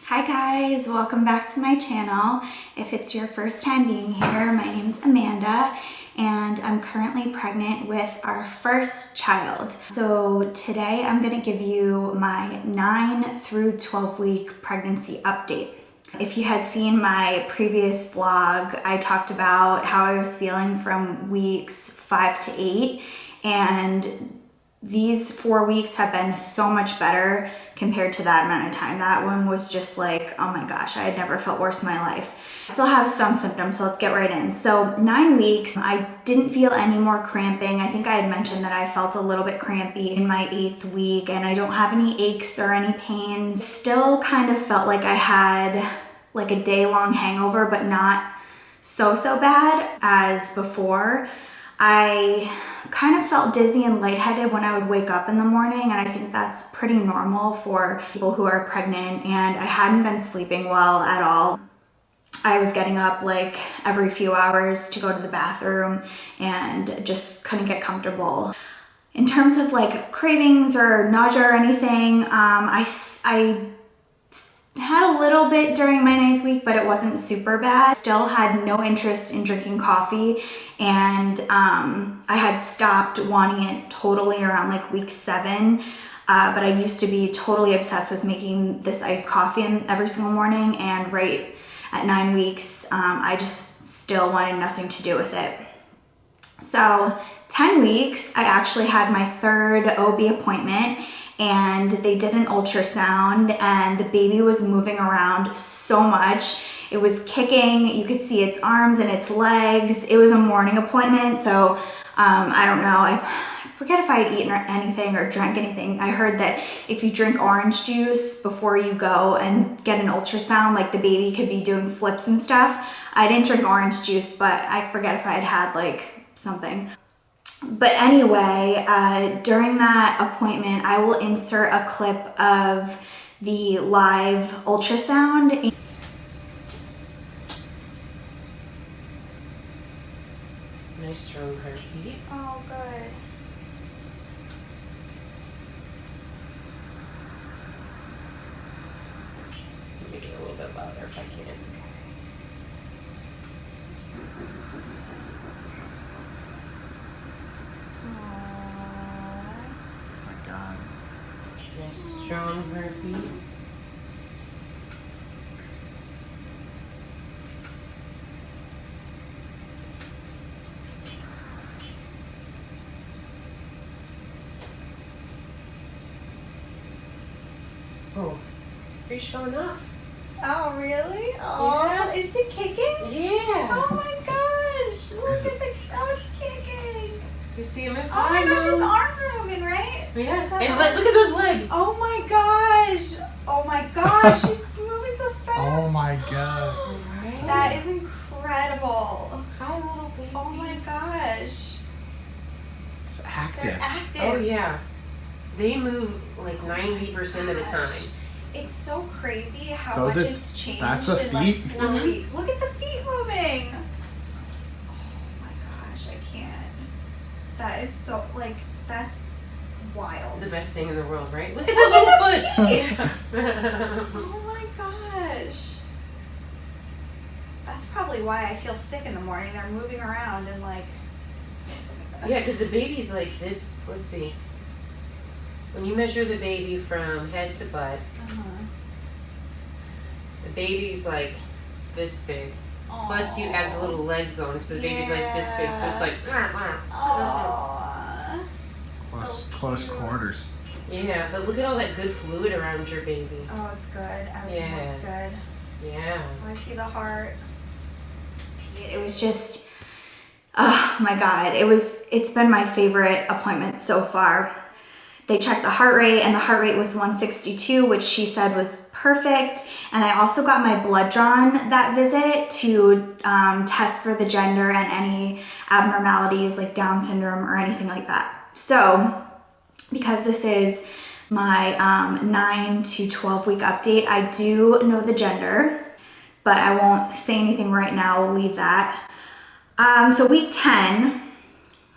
Hi guys, welcome back to my channel. If it's your first time being here, my name's Amanda and I'm currently pregnant with our first child. So today I'm gonna give you my 9 through 12 week pregnancy update. If you had seen my previous vlog, I talked about how I was feeling from weeks 5 to 8, and these 4 weeks have been so much better compared to that amount of time. That one was just like, oh my gosh, I had never felt worse in my life. I still have some symptoms, so let's get right in. So 9 weeks, I didn't feel any more cramping. I think I had mentioned that I felt a little bit crampy in my 8th week, and I don't have any aches or any pains. Still kind of felt like I had like a day-long hangover, but not so bad as before. I kind of felt dizzy and lightheaded when I would wake up in the morning, and I think that's pretty normal for people who are pregnant, and I hadn't been sleeping well at all. I was getting up like every few hours to go to the bathroom and just couldn't get comfortable. In terms of like cravings or nausea or anything, I had a little bit during my 9th week, but it wasn't super bad. Still had no interest in drinking coffee, and I had stopped wanting it totally around like week 7. But I used to be totally obsessed with making this iced coffee every single morning, and right at 9 weeks, I just still wanted nothing to do with it. So 10 weeks, I actually had my 3rd OB appointment, and they did an ultrasound, and the baby was moving around so much. It was kicking, you could see its arms and its legs. It was a morning appointment, so I don't know, I forget if I had eaten anything or drank anything. I heard that if you drink orange juice before you go and get an ultrasound, like the baby could be doing flips and stuff. I didn't drink orange juice, but I forget if I had like something. But anyway, during that appointment, I will insert a clip of the live ultrasound. Nice strong heartbeat. Oh, good. Make it a little bit louder if I can. Nice strong heartbeat. Oh, are you showing off? Oh, really? Oh, Yeah. Is it kicking? Yeah. Oh my gosh! Look at the, oh, it's kicking. You see him? Oh my gosh, its arms are moving, right? Yeah. Is that And arms? look at those legs. Oh my gosh! Oh my gosh, it's moving so fast. Oh my god. Right. That is incredible. Hi, little baby. Oh my gosh. It's They're active. active. Oh yeah. They move like 90% of the time. It's so crazy how Those much it's- has changed that's the in like feet? 4 Mhm. weeks. Look at the feet moving. Oh my gosh, I can't. That is so, like, that's wild. The best thing in the world, right? Look at that Look little at foot. Oh my gosh. That's probably why I feel sick in the morning. They're moving around and like. Yeah, because the baby's like this. Let's see. When you measure the baby from head to butt, the baby's like this big. Plus you add the little legs on, so the baby's like this big. So it's like. Aww. Close cute. quarters. Yeah, but look at all that good fluid around your baby. Oh, it's good. Everything Yeah. looks good. Yeah. Oh, I see the heart. It was just, oh my God. It's been my favorite appointment so far. They checked the heart rate, and the heart rate was 162, which she said was perfect. And I also got my blood drawn that visit to test for the gender and any abnormalities like Down syndrome or anything like that. So because this is my 9 to 12 week update, I do know the gender, but I won't say anything right now. We'll leave that. So week 10,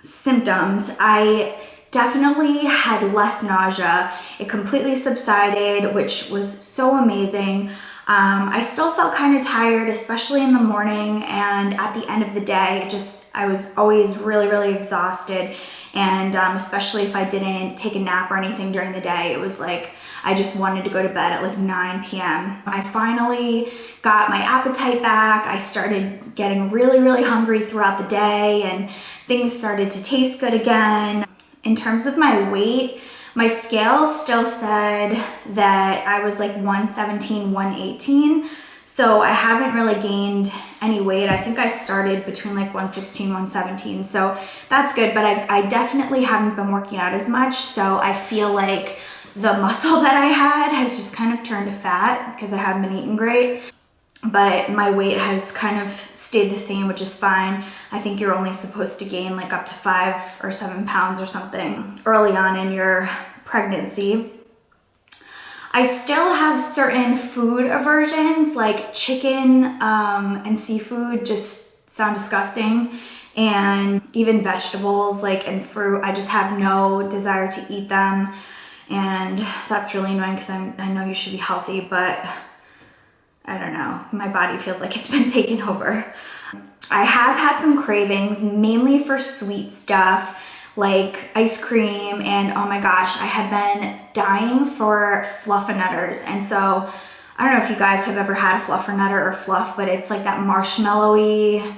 symptoms. I definitely had less nausea. It completely subsided, which was so amazing. I still felt kind of tired, especially in the morning, and at the end of the day, I was always really, really exhausted. And especially if I didn't take a nap or anything during the day, it was like I just wanted to go to bed at like 9 p.m. I finally got my appetite back. I started getting really, really hungry throughout the day, and things started to taste good again. In terms of my weight, my scale still said that I was like 117, 118. So I haven't really gained any weight. I think I started between like 116, 117. So that's good, but I definitely haven't been working out as much. So I feel like the muscle that I had has just kind of turned to fat because I haven't been eating great. But my weight has kind of stayed the same, which is fine. I think you're only supposed to gain like up to 5 or 7 pounds or something early on in your pregnancy. I still have certain food aversions, like chicken and seafood just sound disgusting, and even vegetables and fruit. I just have no desire to eat them, and that's really annoying because I know you should be healthy, but I don't know. My body feels like it's been taken over. I have had some cravings, mainly for sweet stuff, like ice cream, and oh my gosh, I have been dying for Fluffernutters. And so I don't know if you guys have ever had a Fluffernutter or fluff, but it's like that marshmallowy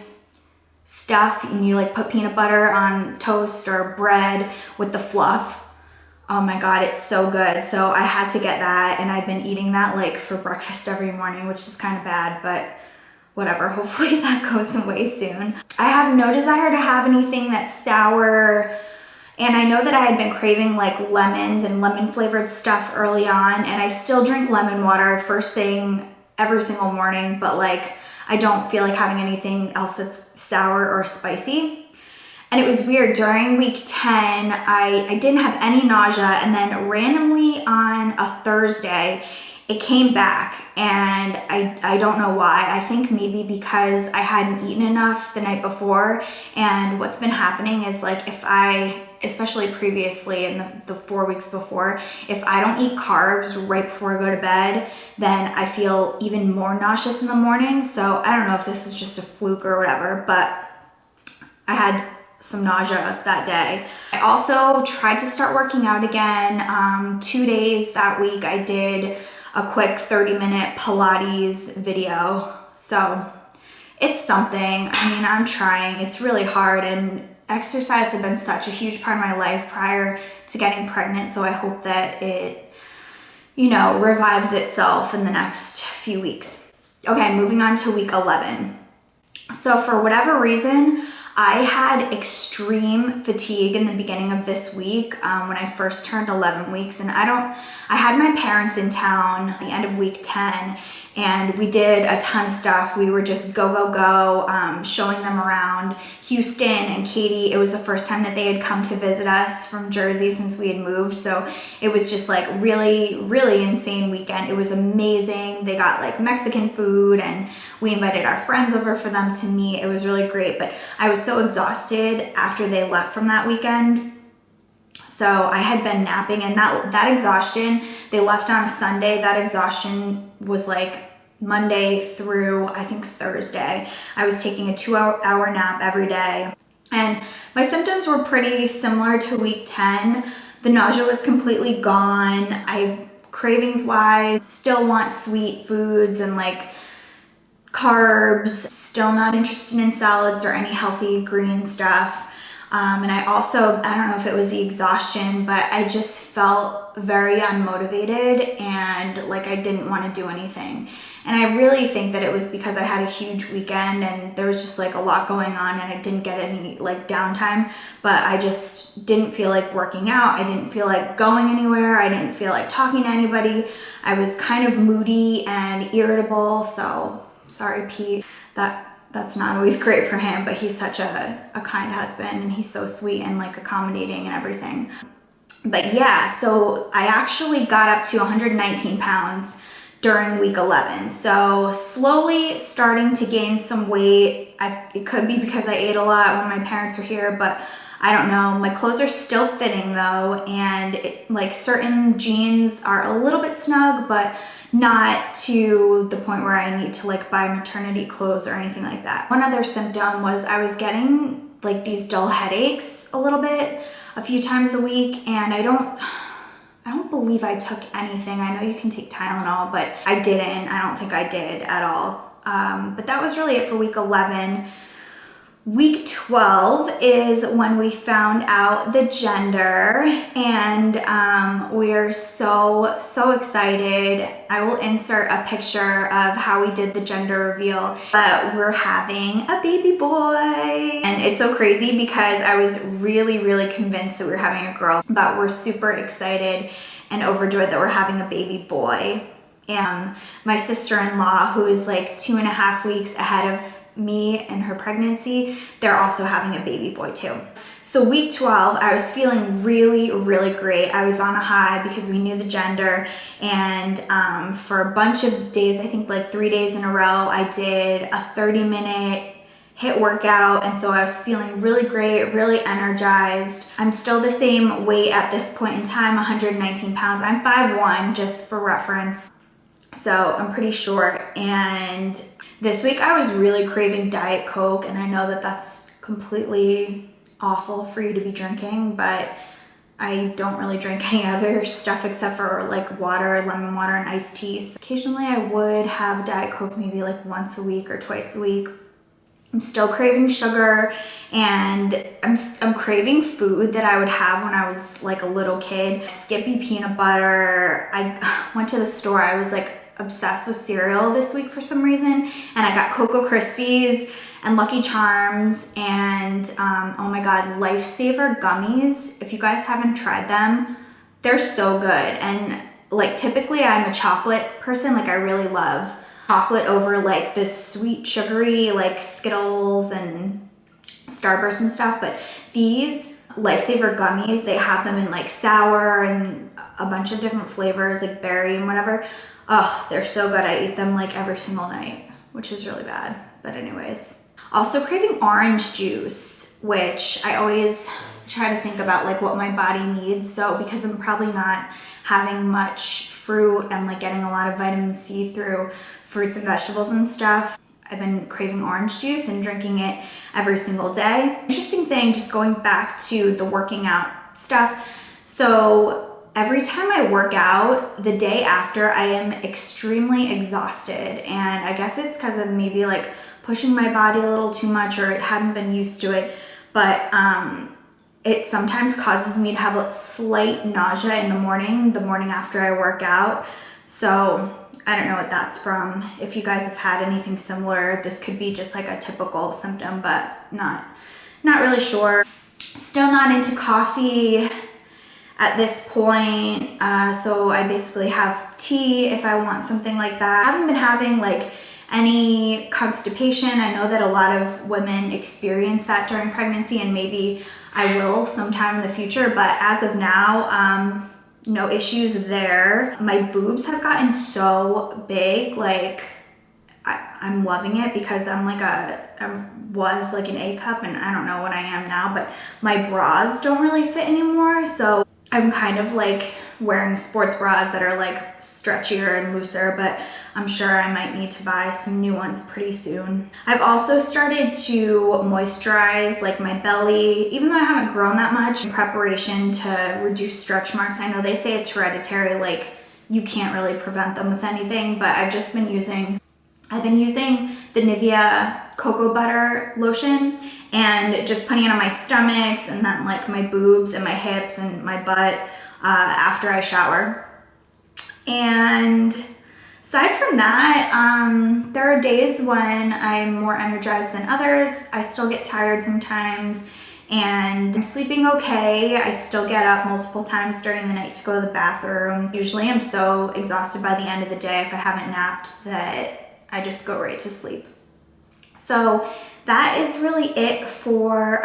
stuff, and you like put peanut butter on toast or bread with the fluff. Oh my God, it's so good. So I had to get that, and I've been eating that like for breakfast every morning, which is kind of bad, but whatever, hopefully that goes away soon. I have no desire to have anything that's sour, and I know that I had been craving like lemons and lemon flavored stuff early on, and I still drink lemon water first thing every single morning, but like I don't feel like having anything else that's sour or spicy. And it was weird, during week 10, I didn't have any nausea, and then randomly on a Thursday, it came back, and I don't know why. I think maybe because I hadn't eaten enough the night before, and what's been happening is like if I, especially previously in the 4 weeks before, if I don't eat carbs right before I go to bed, then I feel even more nauseous in the morning. So I don't know if this is just a fluke or whatever, but I had some nausea that day. I also tried to start working out again. 2 days that week I did a quick 30-minute Pilates video. So it's something. I mean, I'm trying. It's really hard, and exercise had been such a huge part of my life prior to getting pregnant. So I hope that it, revives itself in the next few weeks. Okay, moving on to week 11. So for whatever reason, I had extreme fatigue in the beginning of this week when I first turned 11 weeks, and I had my parents in town at the end of week 10, and we did a ton of stuff. We were just go, showing them around Houston and Katy. It was the first time that they had come to visit us from Jersey since we had moved, so it was just like really, really insane weekend. It was amazing. They got like Mexican food, and we invited our friends over for them to meet. It was really great, but I was so exhausted after they left from that weekend. So I had been napping, and that exhaustion, they left on a Sunday. That exhaustion was like Monday through, I think, Thursday. I was taking a 2-hour nap every day, and my symptoms were pretty similar to week 10. The nausea was completely gone. Cravings wise, still want sweet foods and like carbs, still not interested in salads or any healthy green stuff. And I don't know if it was the exhaustion, but I just felt very unmotivated and like I didn't want to do anything. And I really think that it was because I had a huge weekend and there was just like a lot going on, and I didn't get any like downtime, but I just didn't feel like working out. I didn't feel like going anywhere. I didn't feel like talking to anybody. I was kind of moody and irritable. So sorry, Pete, that's not always great for him, but he's such a kind husband, and he's so sweet and like accommodating and everything. But yeah, so I actually got up to 119 pounds during week 11. So slowly starting to gain some weight. It could be because I ate a lot when my parents were here, but I don't know. My clothes are still fitting though, and like certain jeans are a little bit snug, but not to the point where I need to like buy maternity clothes or anything like that. One other symptom was I was getting like these dull headaches a little bit a few times a week, and I don't believe I took anything. I know you can take Tylenol, but I didn't. I don't think I did at all. But that was really it for week 11. Week 12 is when we found out the gender, and we're so excited. I will insert a picture of how we did the gender reveal, but we're having a baby boy. And it's so crazy because I was really convinced that we were having a girl, but we're super excited and overjoyed that we're having a baby boy. And my sister-in-law, who is like 2.5 weeks ahead of me and her pregnancy, they're also having a baby boy too. So week 12, I was feeling really great. I was on a high because we knew the gender, and for a bunch of days, I think like 3 days in a row, I did a 30-minute HIIT workout, and so I was feeling really great, really energized. I'm still the same weight at this point in time, 119 pounds. I'm 5'1", just for reference, so I'm pretty short. And this week I was really craving Diet Coke, and I know that that's completely awful for you to be drinking, but I don't really drink any other stuff except for like water, lemon water, and iced teas. Occasionally I would have Diet Coke maybe like once a week or twice a week. I'm still craving sugar, and I'm craving food that I would have when I was like a little kid. Skippy peanut butter. I went to the store. I was like obsessed with cereal this week for some reason, and I got Cocoa Krispies and Lucky Charms and oh my god, Lifesaver gummies. If you guys haven't tried them, they're so good. And like typically I'm a chocolate person, like I really love chocolate over like the sweet sugary like Skittles and Starburst and stuff, but these Lifesaver gummies, they have them in like sour and a bunch of different flavors, like berry and whatever. Oh, they're so good. I eat them like every single night, which is really bad. But anyways, also craving orange juice, which I always try to think about like what my body needs. So because I'm probably not having much fruit and like getting a lot of vitamin C through fruits and vegetables and stuff, I've been craving orange juice and drinking it every single day. Interesting thing, just going back to the working out stuff. So every time I work out, the day after, I am extremely exhausted. And I guess it's because of maybe like pushing my body a little too much, or it hadn't been used to it. But it sometimes causes me to have a slight nausea in the morning after I work out. So I don't know what that's from. If you guys have had anything similar, this could be just like a typical symptom, but not really sure. Still not into coffee at this point, so I basically have tea if I want something like that. I haven't been having like any constipation. I know that a lot of women experience that during pregnancy, and maybe I will sometime in the future, but as of now, no issues there. My boobs have gotten so big, like I'm loving it because I was like an A cup, and I don't know what I am now, but my bras don't really fit anymore. So I'm kind of like wearing sports bras that are like stretchier and looser, but I'm sure I might need to buy some new ones pretty soon. I've also started to moisturize like my belly, even though I haven't grown that much, in preparation to reduce stretch marks. I know they say it's hereditary, like you can't really prevent them with anything, but I've been using the Nivea cocoa butter lotion and just putting it on my stomachs and then like my boobs and my hips and my butt after I shower. And aside from that, there are days when I'm more energized than others. I still get tired sometimes, and I'm sleeping okay. I still get up multiple times during the night to go to the bathroom. Usually I'm so exhausted by the end of the day if I haven't napped that I just go right to sleep. So that is really it for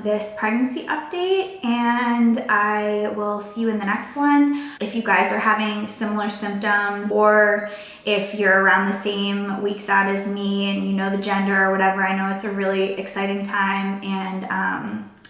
this pregnancy update, and I will see you in the next one. If you guys are having similar symptoms, or if you're around the same weeks out as me and you know the gender or whatever, I know it's a really exciting time, and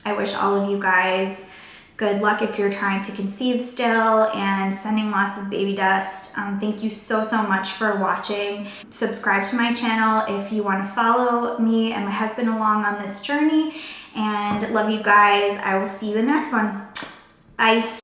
I wish all of you guys Good luck if you're trying to conceive still, and sending lots of baby dust. Thank you so much for watching. Subscribe to my channel if you want to follow me and my husband along on this journey. And love you guys. I will see you in the next one. Bye.